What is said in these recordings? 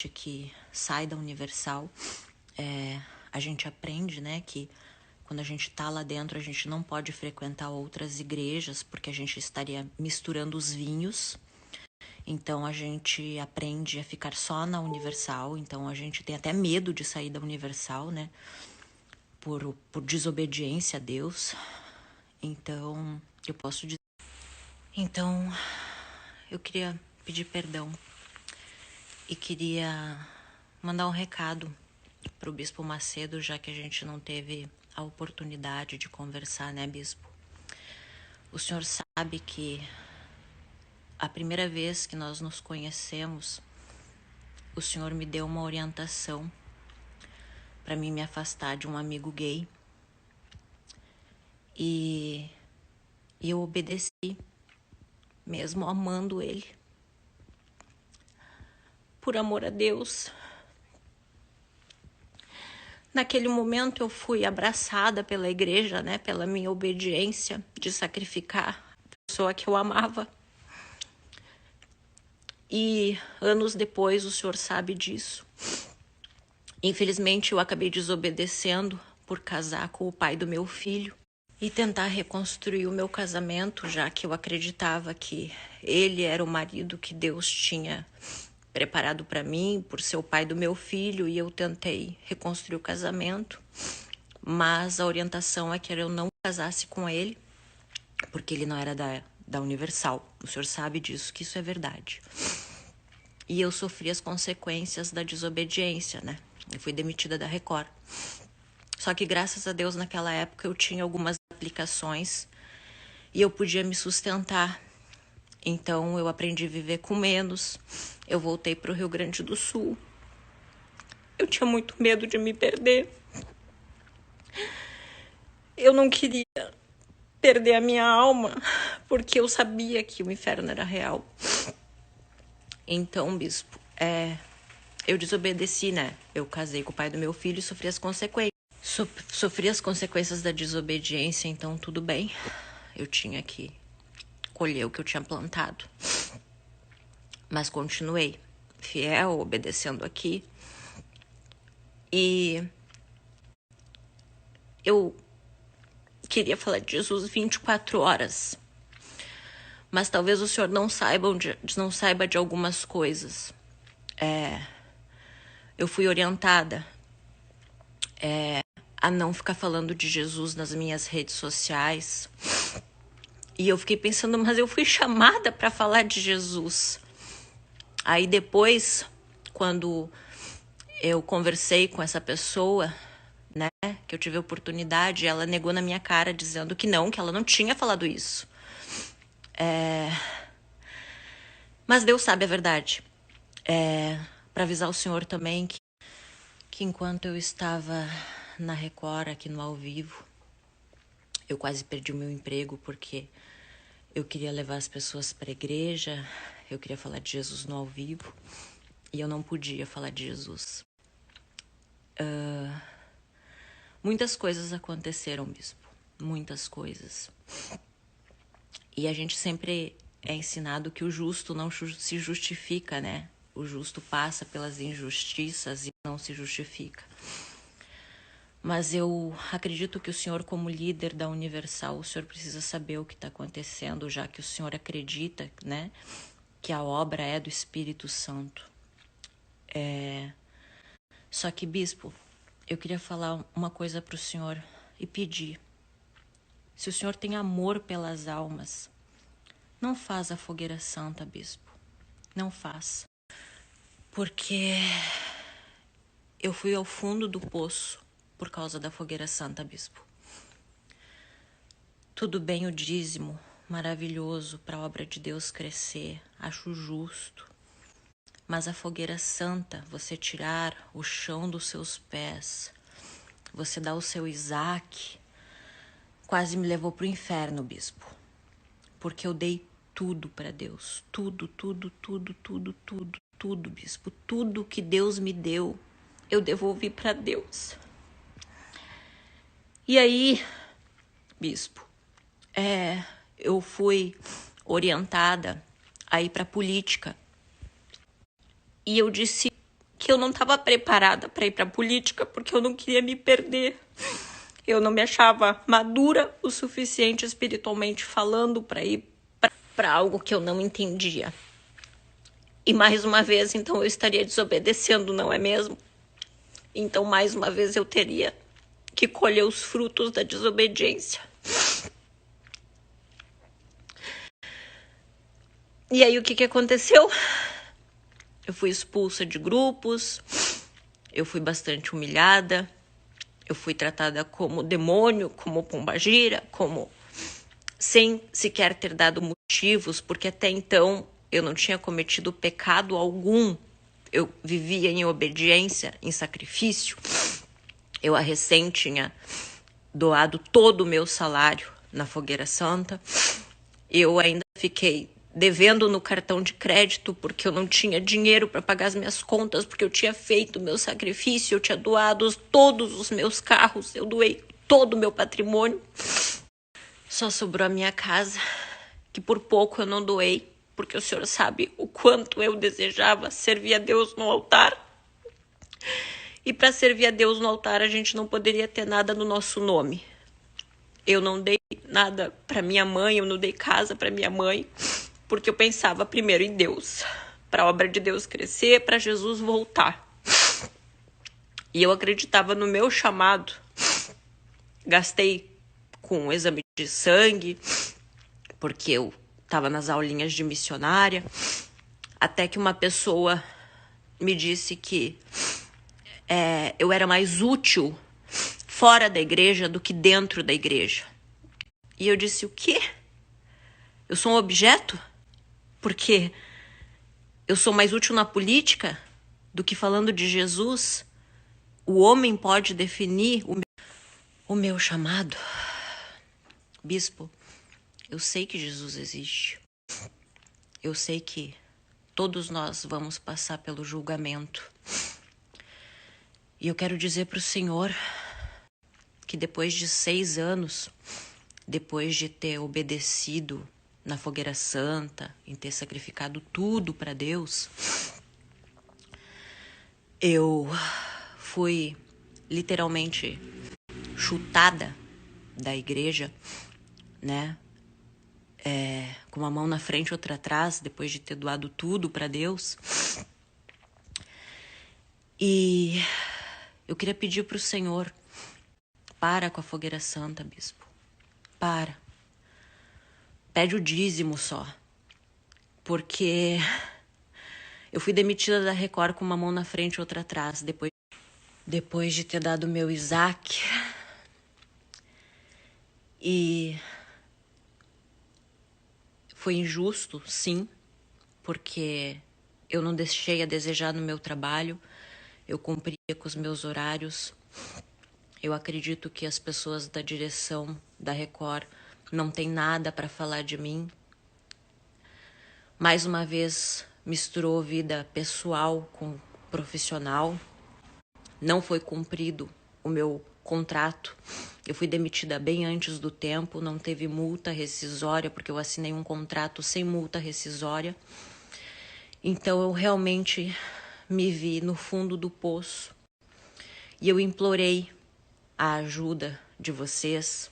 que sai da Universal, a gente aprende, né, que quando a gente tá lá dentro, a gente não pode frequentar outras igrejas, porque a gente estaria misturando os vinhos. Então, a gente aprende a ficar só na Universal. Então, a gente tem até medo de sair da Universal, né, por desobediência a Deus. Então, eu posso dizer... Então, eu queria pedir perdão e queria mandar um recado para o Bispo Macedo, já que a gente não teve a oportunidade de conversar, né, Bispo? O senhor sabe que a primeira vez que nós nos conhecemos, o senhor me deu uma orientação para mim me afastar de um amigo gay. E eu obedeci, mesmo amando ele. Por amor a Deus. Naquele momento eu fui abraçada pela igreja, né, pela minha obediência de sacrificar a pessoa que eu amava. E anos depois, o senhor sabe disso. Infelizmente, eu acabei desobedecendo por casar com o pai do meu filho e tentar reconstruir o meu casamento, já que eu acreditava que ele era o marido que Deus tinha preparado para mim, por ser o pai do meu filho, e eu tentei reconstruir o casamento, mas a orientação é que eu não casasse com ele, porque ele não era da Universal. O senhor sabe disso, que isso é verdade. E eu sofri as consequências da desobediência, né? Eu fui demitida da Record. Só que graças a Deus naquela época eu tinha algumas aplicações e eu podia me sustentar. Então eu aprendi a viver com menos. Eu voltei para o Rio Grande do Sul. Eu tinha muito medo de me perder. Eu não queria perder a minha alma, porque eu sabia que o inferno era real. Então, Bispo, eu desobedeci, né? Eu casei com o pai do meu filho e sofri as consequências. Sofri as consequências da desobediência, então tudo bem. Eu tinha que colher o que eu tinha plantado. Mas continuei fiel, obedecendo aqui. E eu queria falar de Jesus 24 horas. Mas talvez o senhor não saiba de algumas coisas. Eu fui orientada a não ficar falando de Jesus nas minhas redes sociais. E eu fiquei pensando, mas eu fui chamada para falar de Jesus. Aí depois, quando eu conversei com essa pessoa, né, que eu tive a oportunidade, ela negou na minha cara, dizendo que ela não tinha falado isso. Mas Deus sabe a verdade. Para avisar o senhor também que enquanto eu estava na Record, aqui no Ao Vivo, eu quase perdi o meu emprego porque eu queria levar as pessoas para a igreja, eu queria falar de Jesus no Ao Vivo e eu não podia falar de Jesus. Muitas coisas aconteceram, Bispo. Muitas coisas. E a gente sempre é ensinado que o justo não se justifica, né? O justo passa pelas injustiças e não se justifica. Mas eu acredito que o senhor, como líder da Universal, o senhor precisa saber o que está acontecendo, já que o senhor acredita, né, que a obra é do Espírito Santo. Só que, Bispo, eu queria falar uma coisa para o senhor e pedir. Se o senhor tem amor pelas almas, não faz a fogueira santa, Bispo. Não faz. Porque eu fui ao fundo do poço por causa da fogueira santa, Bispo. Tudo bem o dízimo, maravilhoso para a obra de Deus crescer, acho justo. Mas a fogueira santa, você tirar o chão dos seus pés, você dar o seu Isaac, quase me levou para o inferno, Bispo. Porque eu dei tudo para Deus. Tudo, Bispo. Tudo que Deus me deu, eu devolvi para Deus. E aí, Bispo, eu fui orientada a ir para a política. E eu disse que eu não estava preparada para ir para a política porque eu não queria me perder. Eu não me achava madura o suficiente espiritualmente falando para ir para algo que eu não entendia. E mais uma vez, então, eu estaria desobedecendo, não é mesmo? Então, mais uma vez, eu teria que colher os frutos da desobediência. E aí, o que aconteceu? Eu fui expulsa de grupos, eu fui bastante humilhada, eu fui tratada como demônio, como pombagira, como sem sequer ter dado motivos, porque até então eu não tinha cometido pecado algum. Eu vivia em obediência, em sacrifício. Eu a recém tinha doado todo o meu salário na Fogueira Santa. Eu ainda fiquei devendo no cartão de crédito porque eu não tinha dinheiro para pagar as minhas contas, porque eu tinha feito o meu sacrifício, eu tinha doado todos os meus carros, eu doei todo o meu patrimônio. Só sobrou a minha casa, que por pouco eu não doei, porque o senhor sabe o quanto eu desejava servir a Deus no altar. E para servir a Deus no altar, a gente não poderia ter nada no nosso nome. Eu não dei nada para minha mãe, eu não dei casa para minha mãe, porque eu pensava primeiro em Deus, para a obra de Deus crescer, para Jesus voltar. E eu acreditava no meu chamado. Gastei com exame de sangue, porque eu estava nas aulinhas de missionária, até que uma pessoa me disse que eu era mais útil fora da igreja do que dentro da igreja. E eu disse, o quê? Eu sou um objeto? Porque eu sou mais útil na política do que falando de Jesus? O homem pode definir o meu chamado? Bispo, eu sei que Jesus existe. Eu sei que todos nós vamos passar pelo julgamento. E eu quero dizer para o Senhor que depois de 6 anos, depois de ter obedecido na Fogueira Santa, em ter sacrificado tudo para Deus, eu fui literalmente chutada da igreja, né? Com uma mão na frente e outra atrás, depois de ter doado tudo para Deus. E eu queria pedir para o Senhor, para com a Fogueira Santa, bispo. Para. Pede o dízimo só. Porque eu fui demitida da Record com uma mão na frente e outra atrás, depois de ter dado meu Isaac. E foi injusto, sim, porque eu não deixei a desejar no meu trabalho, eu cumpria com os meus horários. Eu acredito que as pessoas da direção da Record não têm nada para falar de mim. Mais uma vez, misturou vida pessoal com profissional. Não foi cumprido o meu contrato. Eu fui demitida bem antes do tempo, não teve multa rescisória, porque eu assinei um contrato sem multa rescisória. Então eu realmente me vi no fundo do poço. E eu implorei a ajuda de vocês,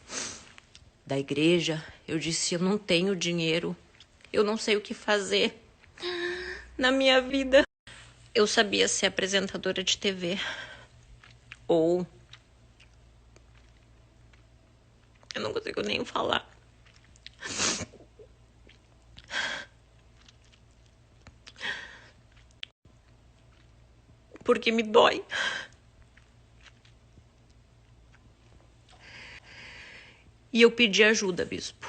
da igreja. Eu disse, eu não tenho dinheiro, eu não sei o que fazer na minha vida. Eu sabia ser apresentadora de TV, ou eu não consigo nem falar. Porque me dói. E eu pedi ajuda, bispo.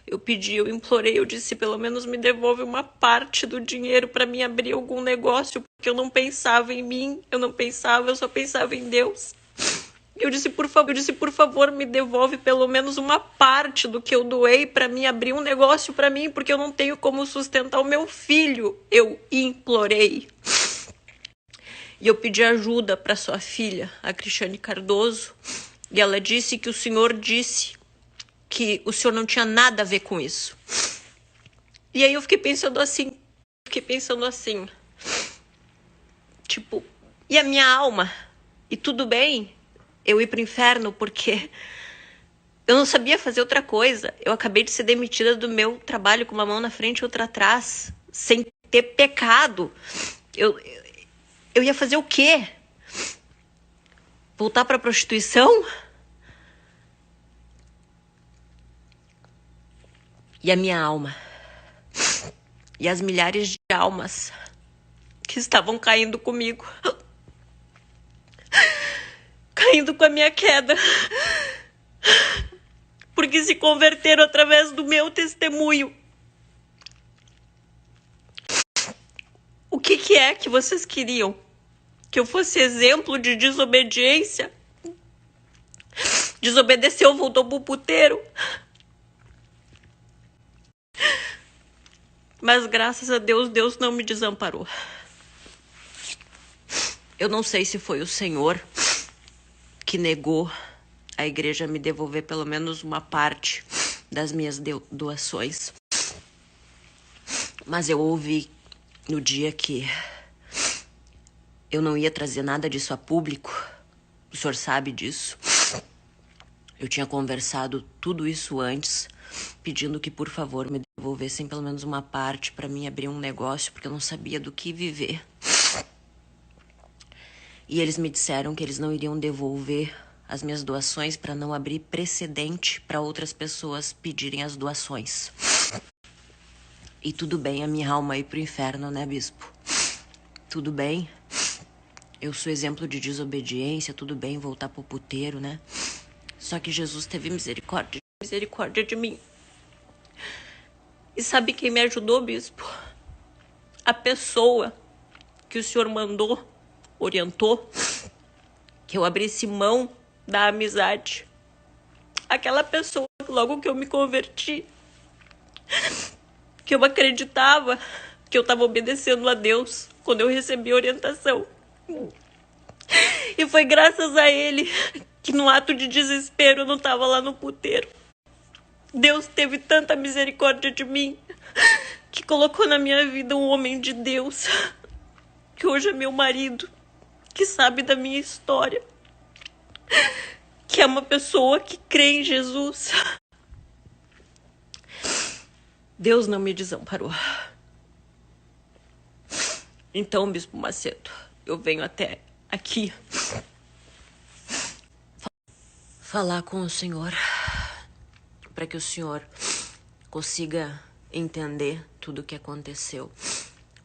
Eu implorei, eu disse, pelo menos me devolve uma parte do dinheiro para mim abrir algum negócio, porque eu não pensava em mim, eu só pensava em Deus. Eu disse, por favor, me devolve pelo menos uma parte do que eu doei para mim abrir um negócio para mim, porque eu não tenho como sustentar o meu filho. Eu implorei. E eu pedi ajuda para sua filha, a Cristiane Cardoso, e ela disse que o senhor disse que o senhor não tinha nada a ver com isso. E aí eu fiquei pensando assim, tipo, e a minha alma? E tudo bem eu ir pro inferno porque eu não sabia fazer outra coisa. Eu acabei de ser demitida do meu trabalho com uma mão na frente e outra atrás, sem ter pecado. Eu ia fazer o quê? Voltar pra prostituição? E a minha alma? E as milhares de almas que estavam caindo comigo? Caindo com a minha queda. Porque se converteram através do meu testemunho. O que é que vocês queriam? Que eu fosse exemplo de desobediência? Desobedeceu, voltou pro puteiro. Mas graças a Deus, Deus não me desamparou. Eu não sei se foi o Senhor que negou a igreja me devolver pelo menos uma parte das minhas doações. Mas eu ouvi no dia que eu não ia trazer nada disso a público. O senhor sabe disso. Eu tinha conversado tudo isso antes, pedindo que, por favor, me devolvessem pelo menos uma parte para mim abrir um negócio, porque eu não sabia do que viver. E eles me disseram que eles não iriam devolver as minhas doações para não abrir precedente para outras pessoas pedirem as doações. E tudo bem a minha alma ir pro inferno, né, bispo? Tudo bem. Eu sou exemplo de desobediência, tudo bem voltar pro puteiro, né? Só que Jesus teve misericórdia de mim. E sabe quem me ajudou, bispo? A pessoa que o senhor mandou, orientou, que eu abrisse mão da amizade. Aquela pessoa que logo que eu me converti, que eu acreditava que eu estava obedecendo a Deus quando eu recebi orientação. E foi graças a ele que no ato de desespero eu não estava lá no puteiro. Deus teve tanta misericórdia de mim que colocou na minha vida um homem de Deus, que hoje é meu marido, que sabe da minha história, que é uma pessoa que crê em Jesus. Deus não me desamparou. Então, Bispo Macedo, eu venho até aqui falar com o senhor para que o senhor consiga entender tudo o que aconteceu,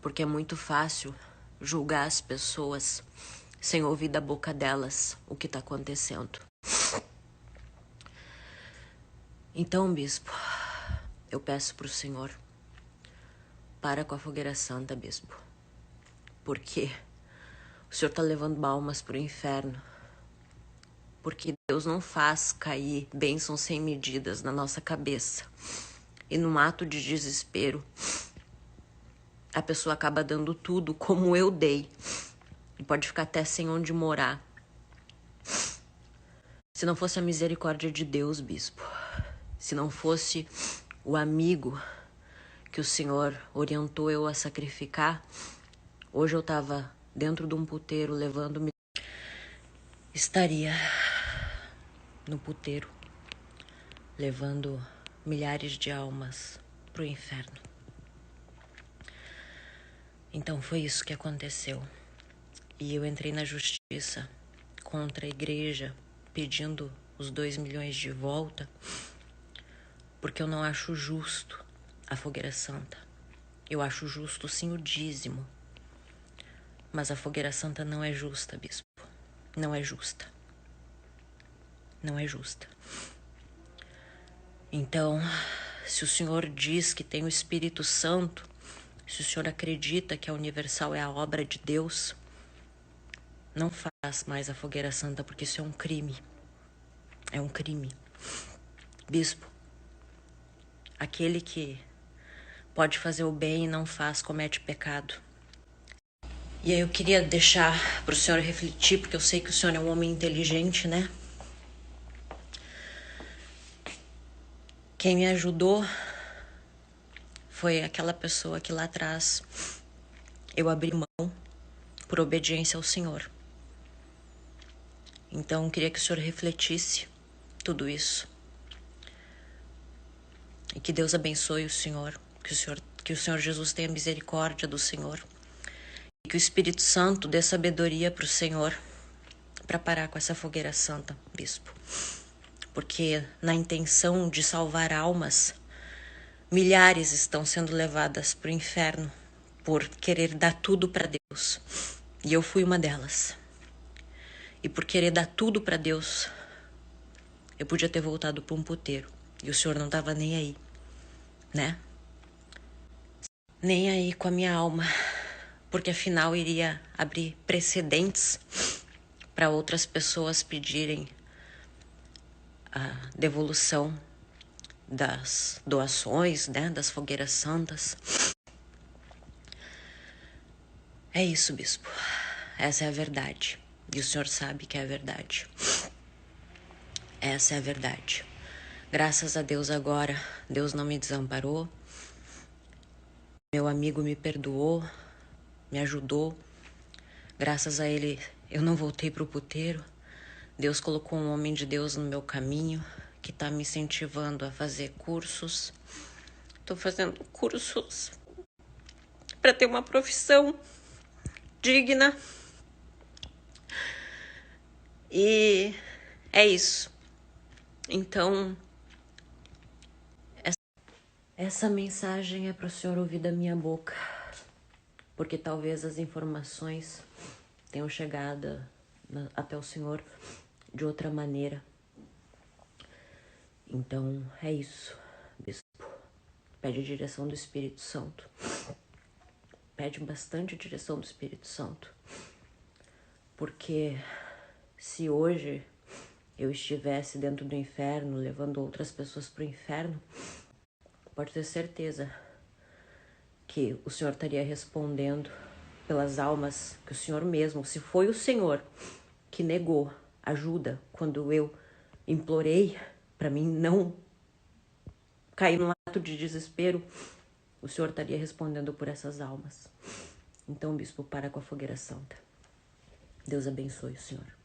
porque é muito fácil julgar as pessoas sem ouvir da boca delas o que está acontecendo. Então, bispo, eu peço pro senhor, para com a fogueira santa, bispo, porque o senhor tá levando almas pro inferno. Porque Deus não faz cair bênçãos sem medidas na nossa cabeça. E num ato de desespero, a pessoa acaba dando tudo como eu dei. E pode ficar até sem onde morar. Se não fosse a misericórdia de Deus, bispo, se não fosse o amigo que o senhor orientou eu a sacrificar, hoje eu tava dentro de um puteiro levando-me. Estaria no puteiro, levando milhares de almas pro inferno. Então foi isso que aconteceu. E eu entrei na justiça contra a igreja, pedindo os 2 milhões de volta, porque eu não acho justo a fogueira santa. Eu acho justo sim o dízimo, mas a fogueira santa não é justa, bispo. Não é justa. Não é justa. Então, se o senhor diz que tem o Espírito Santo, se o senhor acredita que a Universal é a obra de Deus, não faz mais a fogueira santa, porque isso é um crime. É um crime. Bispo, aquele que pode fazer o bem e não faz, comete pecado. E aí eu queria deixar para o senhor refletir, porque eu sei que o senhor é um homem inteligente, né? Quem me ajudou foi aquela pessoa que lá atrás eu abri mão por obediência ao Senhor. Então, queria que o Senhor refletisse tudo isso. E que Deus abençoe o Senhor, que o Senhor Jesus tenha misericórdia do Senhor. E que o Espírito Santo dê sabedoria para o Senhor para parar com essa fogueira santa, bispo. Porque na intenção de salvar almas, milhares estão sendo levadas para o inferno por querer dar tudo para Deus. E eu fui uma delas. E por querer dar tudo para Deus, eu podia ter voltado para um puteiro. E o Senhor não estava nem aí, né? Nem aí com a minha alma. Porque afinal iria abrir precedentes para outras pessoas pedirem a devolução das doações, né? Das fogueiras santas. É isso, bispo. Essa é a verdade. E o Senhor sabe que é a verdade. Essa é a verdade. Graças a Deus agora, Deus não me desamparou. Meu amigo me perdoou, me ajudou. Graças a ele, eu não voltei pro puteiro. Deus colocou um homem de Deus no meu caminho, que tá me incentivando a fazer cursos. Tô fazendo cursos para ter uma profissão digna. E é isso. Então, essa mensagem é para o Senhor ouvir da minha boca, porque talvez as informações tenham chegado até o Senhor de outra maneira. Então, é isso, bispo. Pede a direção do Espírito Santo. Pede bastante a direção do Espírito Santo. Porque se hoje eu estivesse dentro do inferno, levando outras pessoas para o inferno, pode ter certeza que o Senhor estaria respondendo pelas almas que o Senhor mesmo, se foi o Senhor que negou ajuda quando eu implorei para mim não cair num ato de desespero, o Senhor estaria respondendo por essas almas. Então, bispo, para com a fogueira santa. Deus abençoe o Senhor.